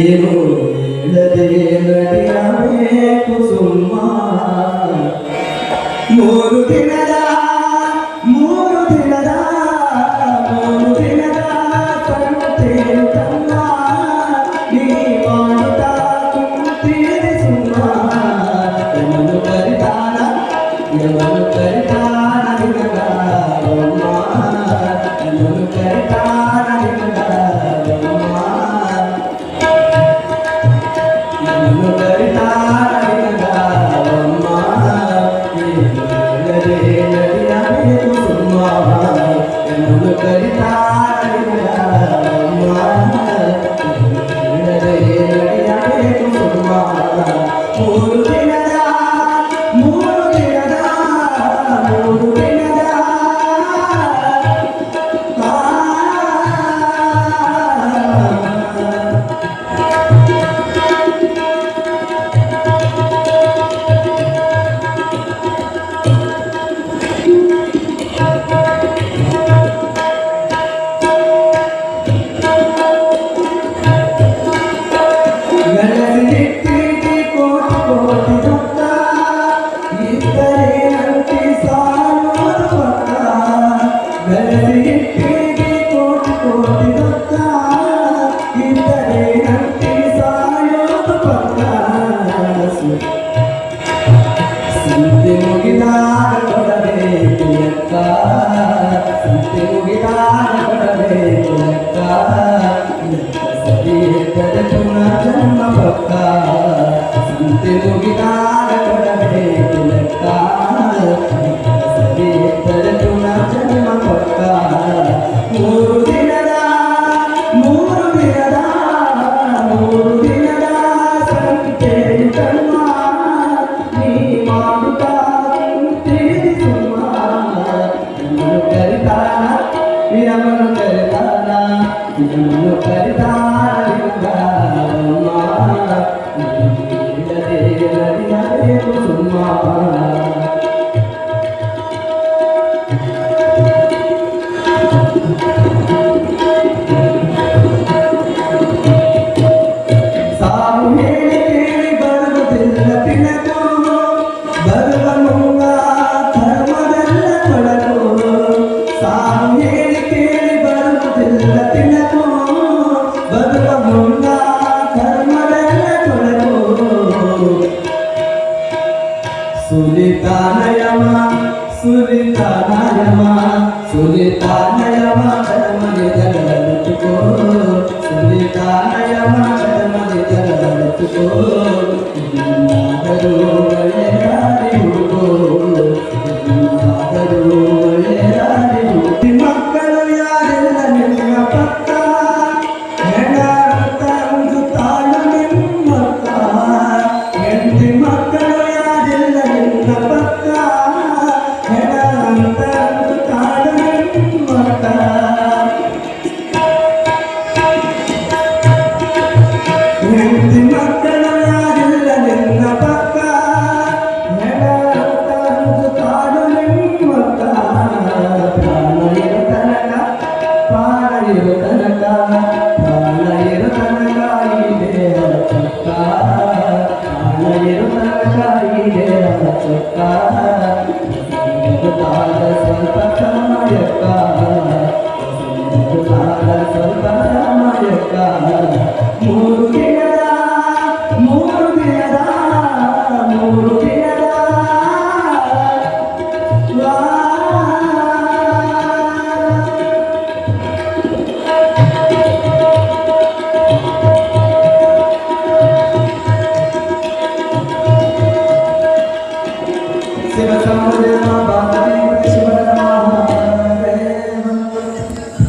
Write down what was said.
ಏನು ಹೇಳದೆ ನಡೆಯಬೇಕು ಸುಮ್ಮ ಮೂರು ದಿನದ ತಂಟೇನು ತಮ್ಮ ನೀ ಮಾಡುತ್ತಾ ಕುಂತೀರಿ ಸುಮ್ಮ ಯಮನು ಕರಿತಾನ ನಿನಗ ಬ್ರಹ್ಮ ಯಮನು ಕರಿತಾನ ನಿನಗ ಬ್ರಹ್ಮ ಯಮನು ಕರಿತಾನ ನಿನಗ ಬ್ರಹ್ಮ ಹೇಳದೆ ನಡೆಯಬೇಕು ಸುಮ್ಮ ಯಮನು ಕರಿತಾನ ನಿನಗ ಬ್ರಹ್ಮ ಹೇಳದೆ ನಡೆಯಬೇಕು ಸುಮ್ಮ ಮೂರು ದಿನದ ಸಂತೆ ಮುಗಿದಾಗ ಕೊಡಬೇಕು ಲೆಕ್ಕ ಸಂತೆ ಮುಗಿದಾಗ ಕೊಡಬೇಕು ಲೆಕ್ಕ ಸರಿ ಇದ್ದರೆ ಪುನಃ ಜನ್ಮ ಪಕ್ಕ ಸಂತೆ ಮುಗಿದಾಗ ಕೊಡಬೇಕು ಲೆಕ್ಕ ಸರಿ ಇದ್ದರೆ ಪುನಃ ಜನ್ಮ ಪಕ್ಕ ಮೂರು ದಿನದ ಸಂತೆಯು ಕಣ್ಣ ನೀ ಮಾಡುತ್ತಾ ಕುಂತೀರಿ ಸುಮ್ಮ ಯಮನು ಕರಿತಾನ ಯಮನು ಕರಿತಾನ ಯಮನು ಕರಿತಾನ ಬ್ರಹ್ಮ ಹೇಳದೆ ನಡೆಯಬೇಕು ಸುಮ್ಮ ಸುಲಿತಾನಯಮ ಕಡಮಗೆ ಜಗಲುತ್ತುಕೋ ಸುಲಿತಾನಯಮ ಕಡಮಗೆ ಜಗಲುತ್ತುಕೋ ಇನ್ನಾದರೂ ಒಳ್ಳೆ ದಾರಿ ಹುಡುಕೋ ಇನ್ನಾದರೂ ಒಳ್ಳೆ ದಾರಿ ಹುಡುಕಿ ಮಕ್ಕಳು ಯಾರೆಲ್ಲ ನಿಮ್ಮ ಪಕ್ಕ ಹೆಣ ಅಂತ ಅಂದುತ್ತಾಳು ನಿಮ್ಮಕ್ಕ ಹೆಂಡತಿ ಮಕ್ಕಳು ಯಾರೆಲ್ಲ ನಿಮ್ಮ ಪಕ್ಕ ಹೆಣ ಅಂತ ಹೆಂಡತಿ ಮಕ್ಕಳು ಯಾರಿಲ್ಲ ನಿನ್ನ ಪಕ್ಕ ಹೆಣ ತಂದು ಕಾಡು ನಿಮ್ಮಕ್ಕ ಪ್ರಾಣ ಇರು ತನಕ ಈ ದೇಹ ಚೊಕ್ಕ ಪ್ರಾಣ ಇರು ತನಕ ಈ ದೇಹ ಚೊಕ್ಕ ಸ್ವಲ್ಪ ಸಮಯಕ್ಕ ಸ್ವಲ್ಪ ಸಮಯಕ್ಕ ಮೂರು ದಿನದ ಶಿವ ಸಮುದ್ರ